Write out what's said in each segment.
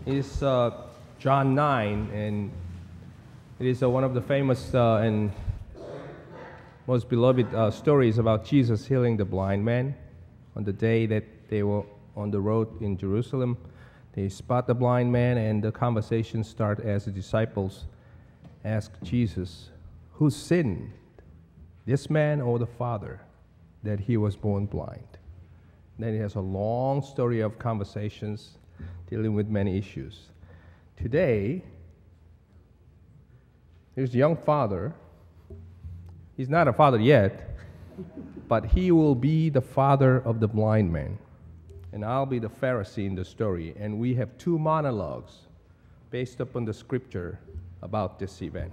is John 9, and it is one of the famous and most beloved stories about Jesus healing the blind man. On the day that they were on the road in Jerusalem, they spot the blind man, and the conversation starts as the disciples ask Jesus, who sinned, this man or the father, that he was born blind? Then it has a long story of conversations dealing with many issues. Today, there's a young father. He's not a father yet, but he will be the father of the blind man. And I'll be the Pharisee in the story. And we have two monologues based upon the scripture about this event.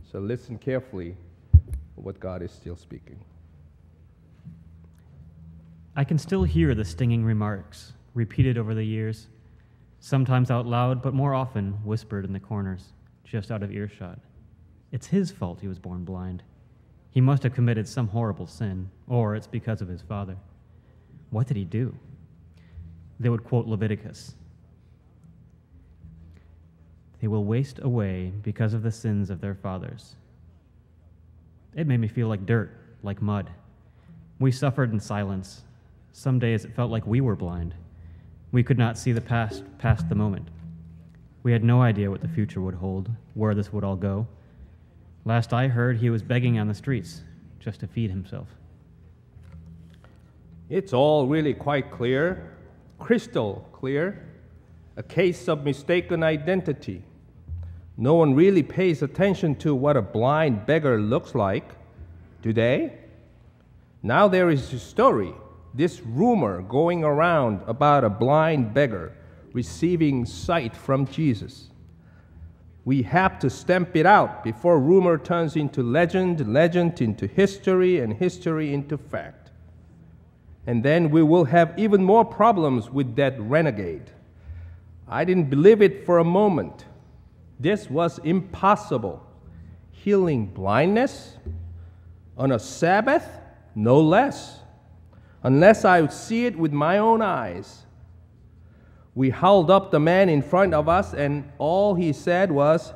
So listen carefully to what God is still speaking. I can still hear the stinging remarks, repeated over the years, sometimes out loud, but more often whispered in the corners, just out of earshot. It's his fault he was born blind. He must have committed some horrible sin, or it's because of his father. What did he do? They would quote Leviticus. They will waste away because of the sins of their fathers. It made me feel like dirt, like mud. We suffered in silence. Some days it felt like we were blind. We could not see the past the moment. We had no idea what the future would hold, where this would all go. Last I heard, he was begging on the streets just to feed himself. It's all really quite clear, crystal clear, a case of mistaken identity. No one really pays attention to what a blind beggar looks like, do they? Now there is a story, this rumor going around about a blind beggar receiving sight from Jesus. We have to stamp it out before rumor turns into legend, legend into history, and history into fact. And then we will have even more problems with that renegade. I didn't believe it for a moment. This was impossible. Healing blindness on a Sabbath? No less. Unless I would see it with my own eyes. We held up the man in front of us, and all he said was,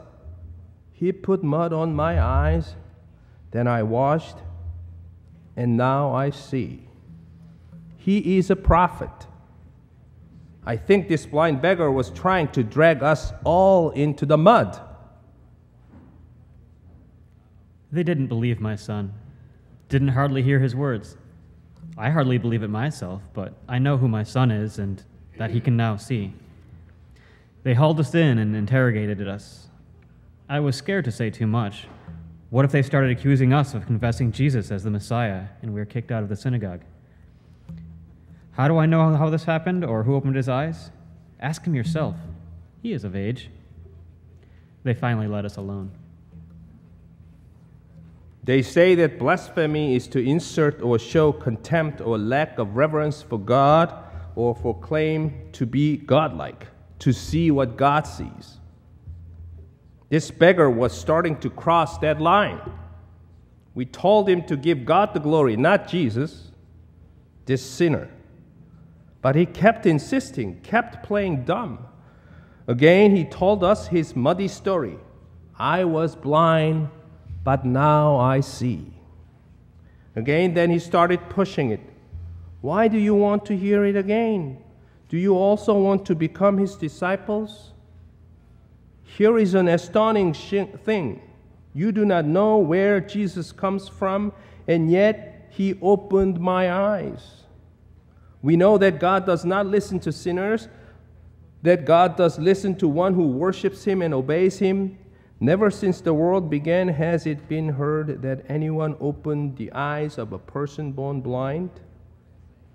he put mud on my eyes, then I washed, and now I see. He is a prophet. I think this blind beggar was trying to drag us all into the mud. They didn't believe my son. Didn't hardly hear his words. I hardly believe it myself, but I know who my son is and that he can now see. They hauled us in and interrogated us. I was scared to say too much. What if they started accusing us of confessing Jesus as the Messiah and we were kicked out of the synagogue? How do I know how this happened or who opened his eyes? Ask him yourself. He is of age. They finally let us alone. They say that blasphemy is to insert or show contempt or lack of reverence for God or for claim to be godlike, to see what God sees. This beggar was starting to cross that line. We told him to give God the glory, not Jesus, this sinner. But he kept insisting, kept playing dumb. Again, he told us his muddy story. I was blind, but now I see. Again, then he started pushing it. Why do you want to hear it again? Do you also want to become his disciples? Here is an astonishing thing. You do not know where Jesus comes from, and yet he opened my eyes. We know that God does not listen to sinners, that God does listen to one who worships him and obeys him. Never since the world began has it been heard that anyone opened the eyes of a person born blind.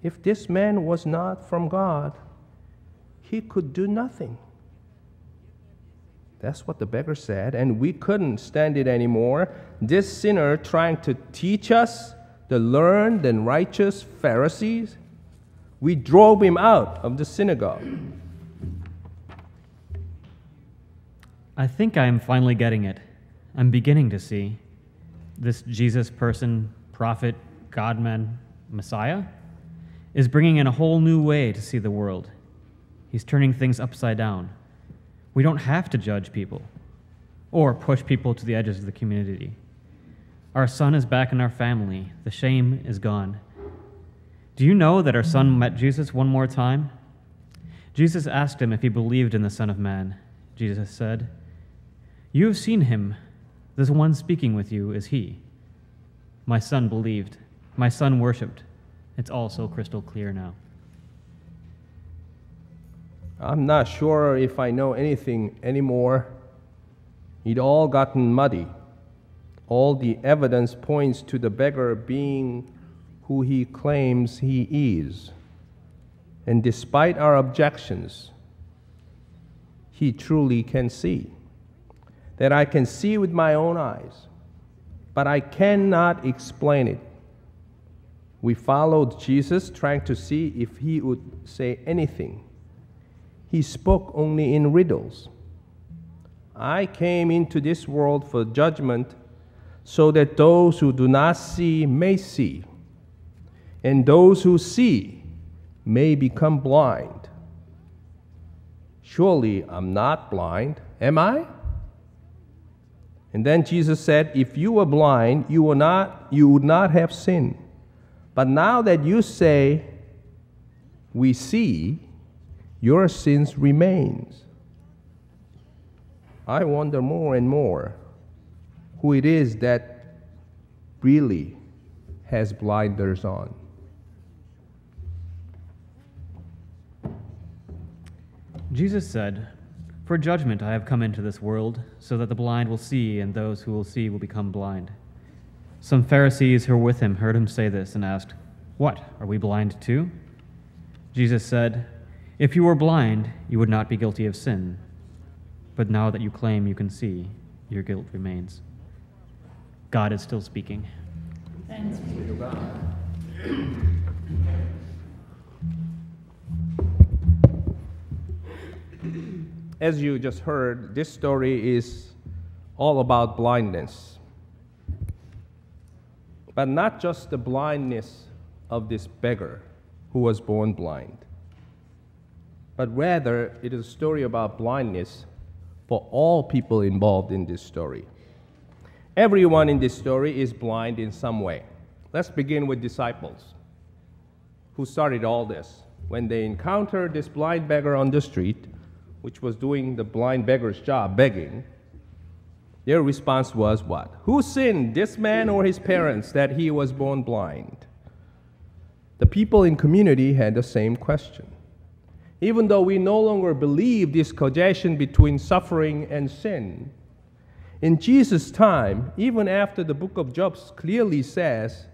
If this man was not from God, he could do nothing. That's what the beggar said, and we couldn't stand it anymore. This sinner trying to teach us, the learned and righteous Pharisees, we drove him out of the synagogue. I think I am finally getting it. I'm beginning to see. This Jesus person, prophet, God-man, Messiah, is bringing in a whole new way to see the world. He's turning things upside down. We don't have to judge people or push people to the edges of the community. Our son is back in our family. The shame is gone. Do you know that our son met Jesus one more time? Jesus asked him if he believed in the Son of Man. Jesus said, "You have seen him. The one speaking with you is he." My son believed. My son worshiped. It's all so crystal clear now. I'm not sure if I know anything anymore. It all gotten muddy. All the evidence points to the beggar being who he claims he is. And despite our objections, he truly can see. That I can see with my own eyes, but I cannot explain it. We followed Jesus, trying to see if he would say anything. He spoke only in riddles. I came into this world for judgment, so that those who do not see may see, and those who see may become blind. Surely I'm not blind, am I? And then Jesus said, if you were blind, you would not have sinned. But now that you say, we see, your sins remains. I wonder more and more who it is that really has blinders on. Jesus said, "For judgment I have come into this world, so that the blind will see, and those who will see will become blind." Some Pharisees who were with him heard him say this and asked, "What, are we blind too?" Jesus said, "If you were blind, you would not be guilty of sin. But now that you claim you can see, your guilt remains." God is still speaking. Thanks be to God. As you just heard, this story is all about blindness. But not just the blindness of this beggar who was born blind, but rather it is a story about blindness for all people involved in this story. Everyone in this story is blind in some way. Let's begin with disciples who started all this. When they encountered this blind beggar on the street, which was doing the blind beggar's job, begging, their response was what? Who sinned, this man or his parents, that he was born blind? The people in community had the same question. Even though we no longer believe this causation between suffering and sin, in Jesus' time, even after the book of Job clearly says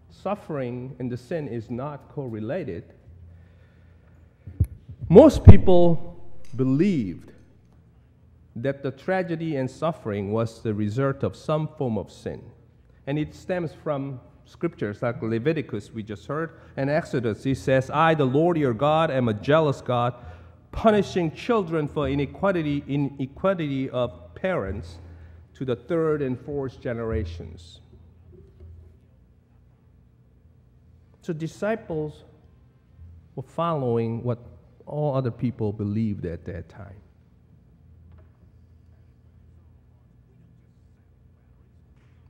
suffering and the sin is not correlated, most people believed that the tragedy and suffering was the result of some form of sin. And it stems from scriptures like Leviticus, we just heard, and Exodus. He says, I, the Lord your God, am a jealous God, punishing children for inequality of parents to the third and fourth generations. So disciples were following what all other people believed at that time.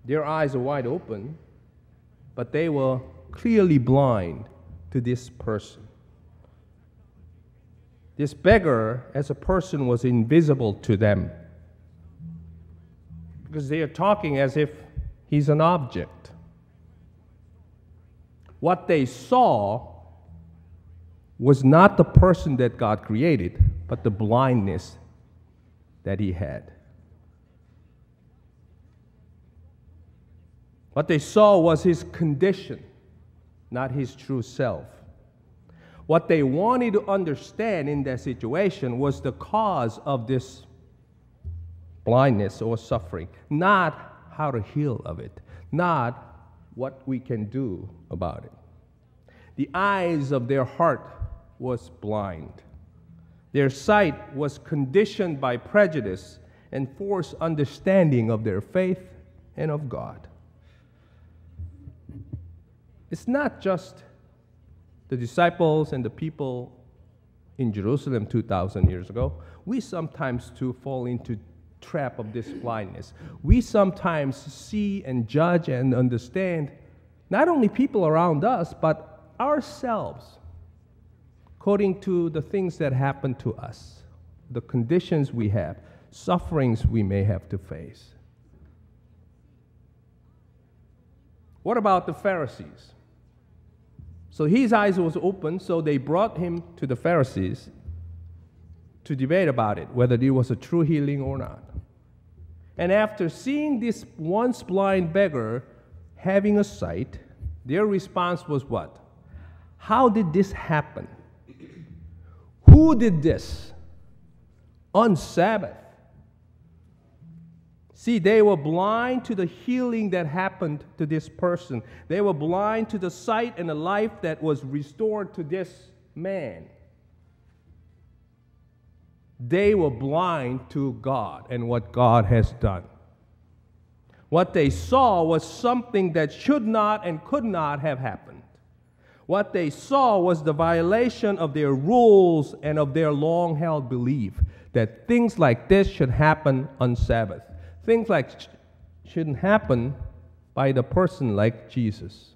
Their eyes are wide open, but they were clearly blind to this person. This beggar, as a person, was invisible to them because they are talking as if he's an object. What they saw was not the person that God created, but the blindness that he had. What they saw was his condition, not his true self. What they wanted to understand in that situation was the cause of this blindness or suffering, not how to heal of it, not what we can do about it. The eyes of their heart was blind. Their sight was conditioned by prejudice and forced understanding of their faith and of God. It's not just the disciples and the people in Jerusalem 2,000 years ago, we sometimes too fall into trap of this blindness. We sometimes see and judge and understand not only people around us, but ourselves, according to the things that happen to us, the conditions we have, sufferings we may have to face. What about the Pharisees? So his eyes was open, so they brought him to the Pharisees to debate about it, whether it was a true healing or not. And after seeing this once blind beggar having a sight, their response was what? How did this happen? Who did this on Sabbath? See, they were blind to the healing that happened to this person. They were blind to the sight and the life that was restored to this man. They were blind to God and what God has done. What they saw was something that should not and could not have happened. What they saw was the violation of their rules and of their long-held belief that things like this should happen on Sabbath. Things like shouldn't happen by the person like Jesus.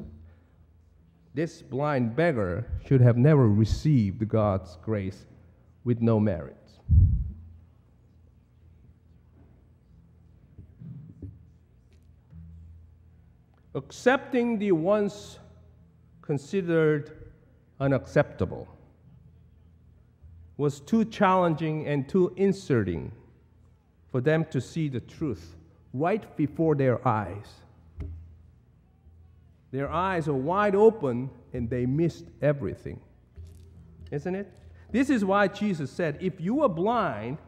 This blind beggar should have never received God's grace with no merits. Accepting the once considered unacceptable was too challenging and too insulting for them to see the truth right before their eyes. Their eyes are wide open and they missed everything. Isn't it? This is why Jesus said, if you were blind,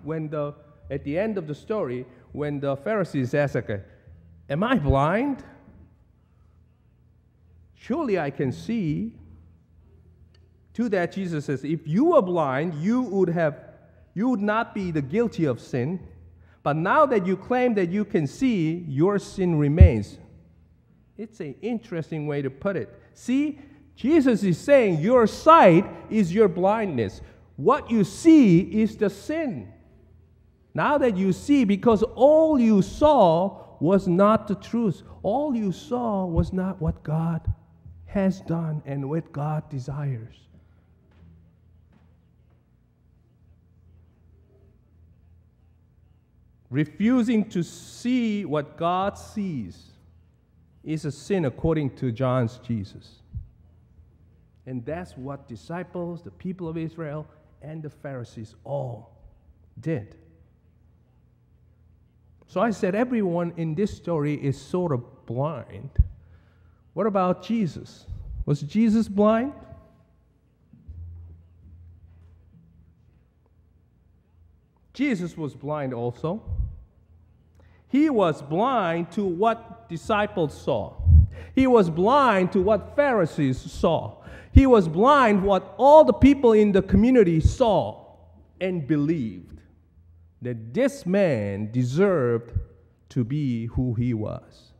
at the end of the story, when the Pharisees asked, am I blind? Surely I can see. To that Jesus says, if you were blind, you would not be the guilty of sin. But now that you claim that you can see, your sin remains. It's an interesting way to put it. See, Jesus is saying your sight is your blindness. What you see is the sin. Now that you see, because all you saw was not the truth. All you saw was not what God has done and what God desires. Refusing to see what God sees is a sin according to John's Jesus. And that's what disciples, the people of Israel, and the Pharisees all did. So I said everyone in this story is sort of blind. What about Jesus? Was Jesus blind? Jesus was blind also. He was blind to what disciples saw. He was blind to what Pharisees saw. He was blind what all the people in the community saw and believed that this man deserved to be who he was.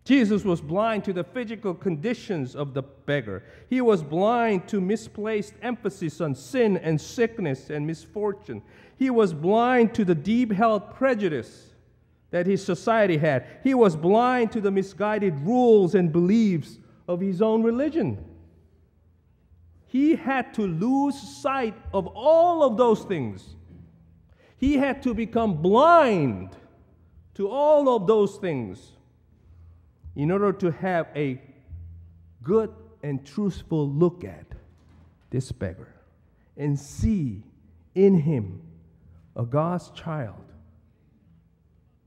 Jesus was blind to the physical conditions of the beggar. He was blind to misplaced emphasis on sin and sickness and misfortune. He was blind to the deep-held prejudice that his society had. He was blind to the misguided rules and beliefs of his own religion. He had to lose sight of all of those things. He had to become blind to all of those things in order to have a good and truthful look at this beggar and see in him a God's child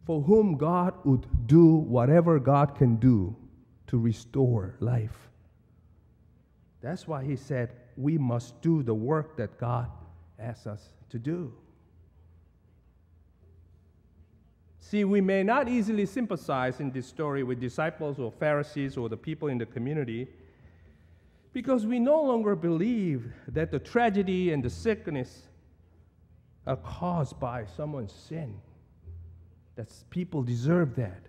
for whom God would do whatever God can do to restore life. That's why he said we must do the work that God asks us to do. See, we may not easily sympathize in this story with disciples or Pharisees or the people in the community because we no longer believe that the tragedy and the sickness are caused by someone's sin. That people deserve that.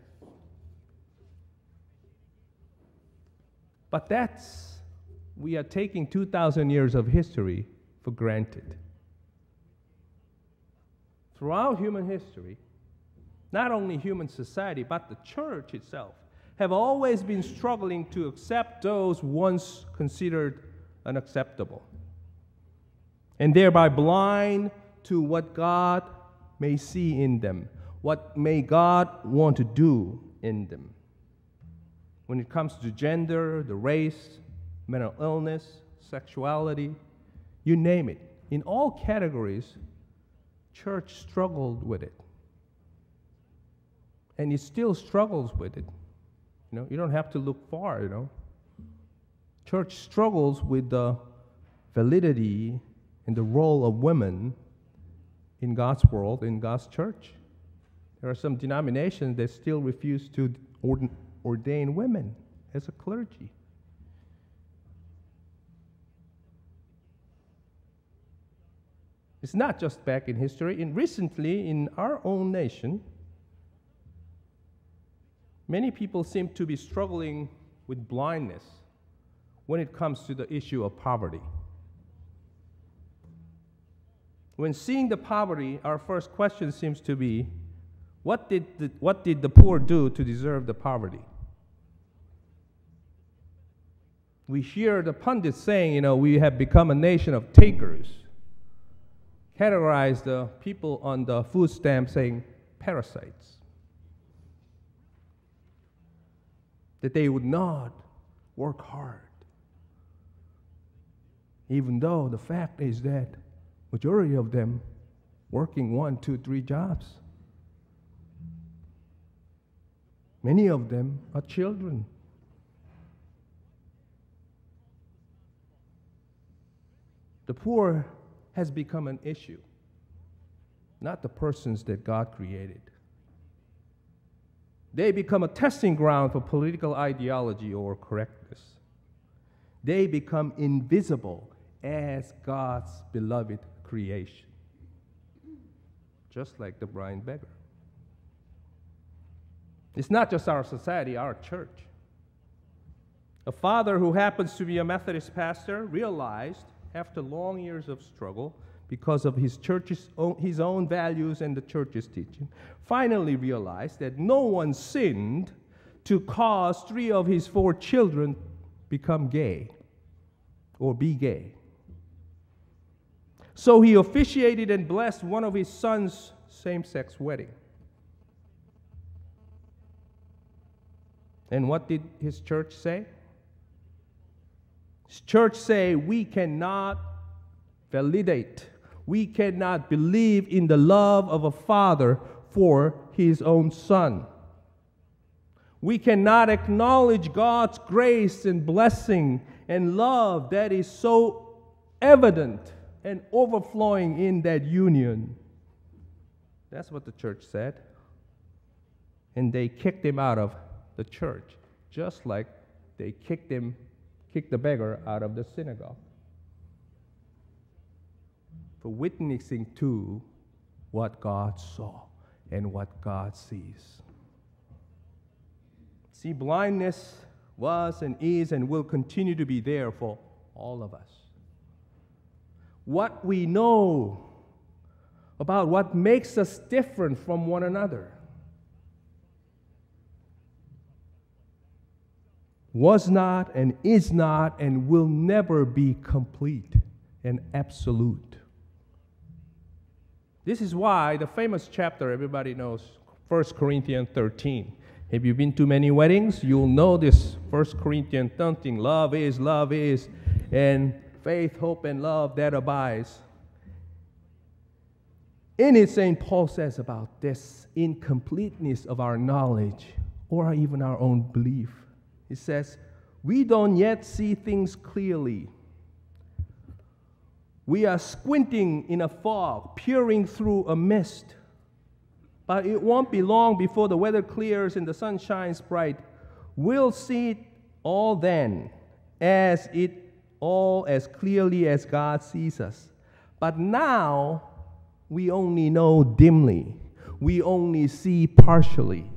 But that's we are taking 2,000 years of history for granted. Throughout human history, not only human society, but the church itself have always been struggling to accept those once considered unacceptable, and thereby blind to what God may see in them, what may God want to do in them. When it comes to gender, the race, mental illness, sexuality, you name it. In all categories, church struggled with it. And it still struggles with it. You don't have to look far, Church struggles with the validity and the role of women in God's world, in God's church. There are some denominations that still refuse to ordain women as a clergy. It's not just back in history. Recently, in our own nation, many people seem to be struggling with blindness when it comes to the issue of poverty. When seeing the poverty, our first question seems to be, what did the poor do to deserve the poverty? We hear the pundits saying, we have become a nation of takers. Categorize the people on the food stamp saying parasites. That they would not work hard. Even though the fact is that majority of them working 1, 2, 3 jobs. Many of them are children. The poor has become an issue, not the persons that God created. They become a testing ground for political ideology or correctness. They become invisible as God's beloved creation, just like the blind beggar. It's not just our society, our church. A father who happens to be a Methodist pastor realized, after long years of struggle, because of his own values and the church's teaching, finally realized that no one sinned to cause 3 of his 4 children become gay or be gay. So he officiated and blessed one of his son's same-sex wedding. And what did his church say? His church say, we cannot validate, we cannot believe in the love of a father for his own son. We cannot acknowledge God's grace and blessing and love that is so evident and overflowing in that union. That's what the church said. And they kicked him out of the church, just like they kicked the beggar out of the synagogue for witnessing to what God saw and what God sees. See, blindness was and is and will continue to be there for all of us. What we know about what makes us different from one another was not and is not and will never be complete and absolute. This is why the famous chapter everybody knows, 1 Corinthians 13. Have you been to many weddings? You'll know this 1 Corinthians 13. Love is, and faith, hope, and love that abides. In it, St. Paul says about this incompleteness of our knowledge or even our own belief. He says, we don't yet see things clearly. We are squinting in a fog, peering through a mist. But it won't be long before the weather clears and the sun shines bright. We'll see it all then, as clearly as God sees us. But now, we only know dimly. We only see partially.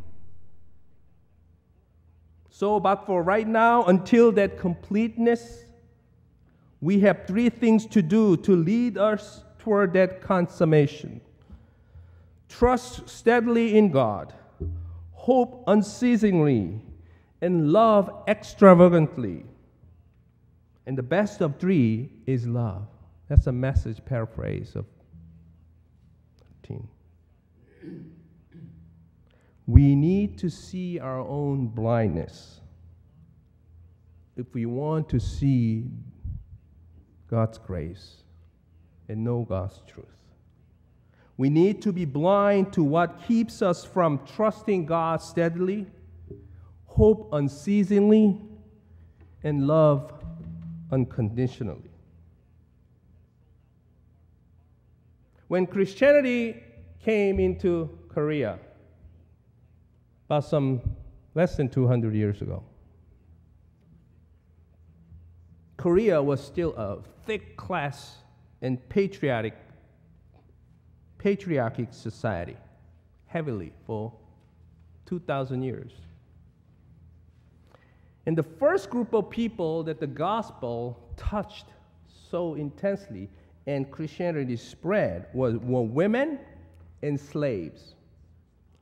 So, but for right now, until that completeness we have three things to do to lead us toward that consummation. Trust steadily in God, hope unceasingly, and love extravagantly. And the best of three is love. That's a message paraphrase of 13. We need to see our own blindness if we want to see God's grace and know God's truth. We need to be blind to what keeps us from trusting God steadily, hope unceasingly, and love unconditionally. When Christianity came into Korea, about some less than 200 years ago, Korea was still a thick class and patriotic society, heavily for 2,000 years. And the first group of people that the gospel touched so intensely and Christianity spread were women and slaves,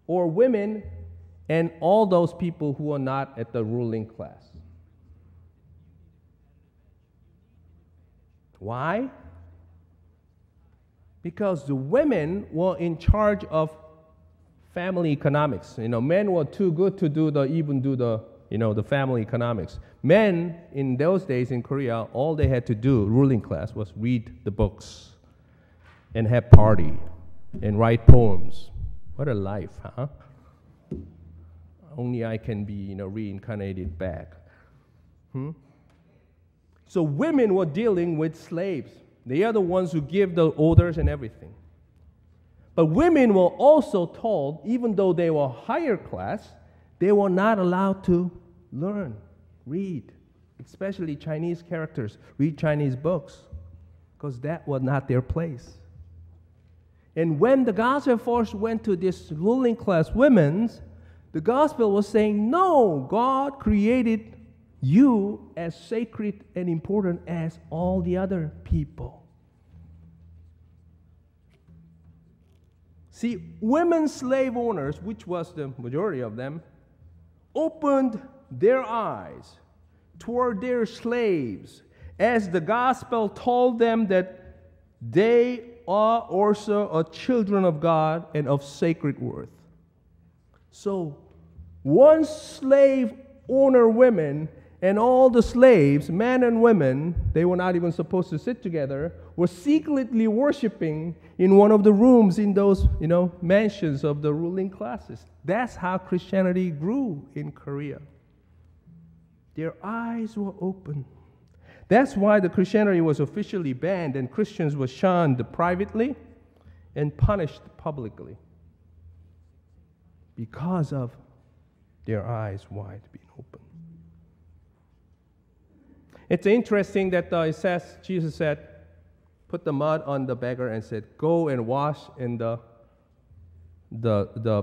or women and all those people who are not at the ruling class. Why? Because the women were in charge of family economics. Men were too good to do the family economics. Men in those days in Korea, all they had to do, ruling class, was read the books and have party and write poems. What a life, huh? Only I can be, reincarnated back. So women were dealing with slaves. They are the ones who give the orders and everything. But women were also told, even though they were higher class, they were not allowed to learn, read, especially Chinese characters, read Chinese books, because that was not their place. And when the gospel first went to this ruling class women, the gospel was saying, no, God created you as sacred and important as all the other people. See, women slave owners, which was the majority of them, opened their eyes toward their slaves as the gospel told them that they are also children of God and of sacred worth. So, one slave owner women and all the slaves, men and women, they were not even supposed to sit together, were secretly worshiping in one of the rooms in those, mansions of the ruling classes. That's how Christianity grew in Korea. Their eyes were open. That's why the Christianity was officially banned and Christians were shunned privately and punished publicly because of their eyes wide being open. It's interesting that Jesus said, put the mud on the beggar and said, go and wash in the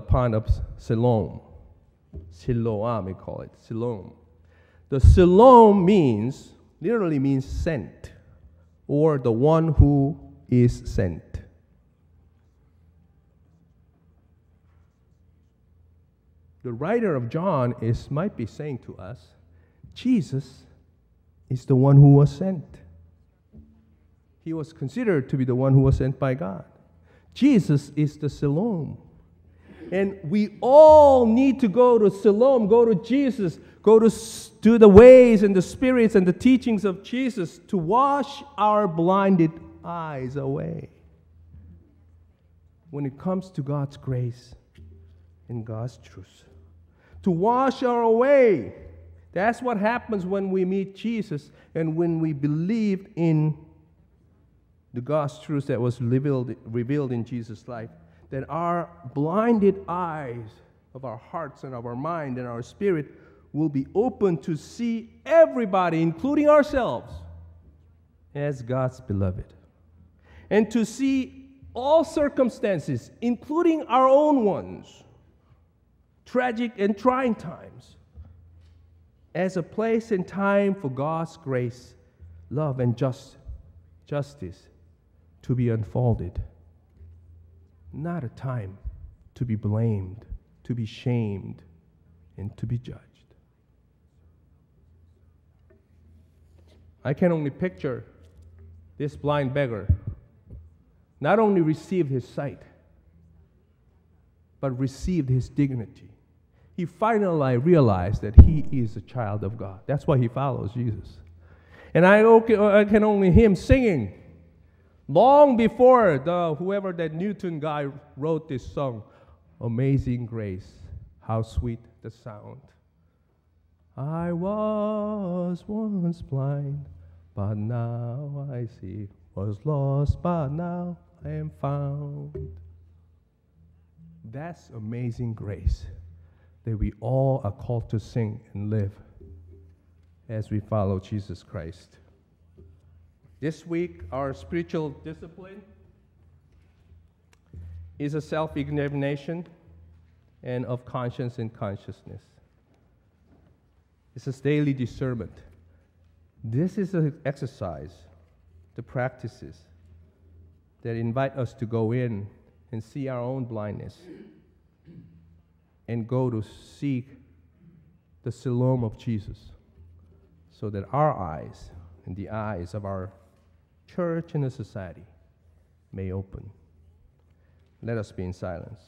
pond of Siloam. Siloam, we call it, Siloam. The Siloam literally means sent, or the one who is sent. The writer of John might be saying to us, Jesus is the one who was sent. He was considered to be the one who was sent by God. Jesus is the Siloam. And we all need to go to Siloam, go to Jesus, go to the ways and the spirits and the teachings of Jesus to wash our blinded eyes away when it comes to God's grace and God's truth. To wash our way. That's what happens when we meet Jesus and when we believe in the God's truth that was revealed in Jesus' life. That our blinded eyes of our hearts and of our mind and our spirit will be open to see everybody, including ourselves, as God's beloved. And to see all circumstances, including our own ones, tragic and trying times, as a place and time for God's grace love and justice to be unfolded. Not a time to be blamed, to be shamed, and to be judged. I can only picture this blind beggar not only received his sight, but received his dignity. He finally realized that he is a child of God. That's why he follows Jesus. And I can only hear him singing long before whoever that Newton guy wrote this song, Amazing Grace, how sweet the sound. I was once blind, but now I see. Was lost, but now I am found. That's amazing grace that we all are called to sing and live as we follow Jesus Christ. This week, our spiritual discipline is a self-examination and of conscience and consciousness. It's a daily discernment. This is an exercise, the practices that invite us to go in and see our own blindness and go to seek the shalom of Jesus so that our eyes and the eyes of our church and the society may open. Let us be in silence.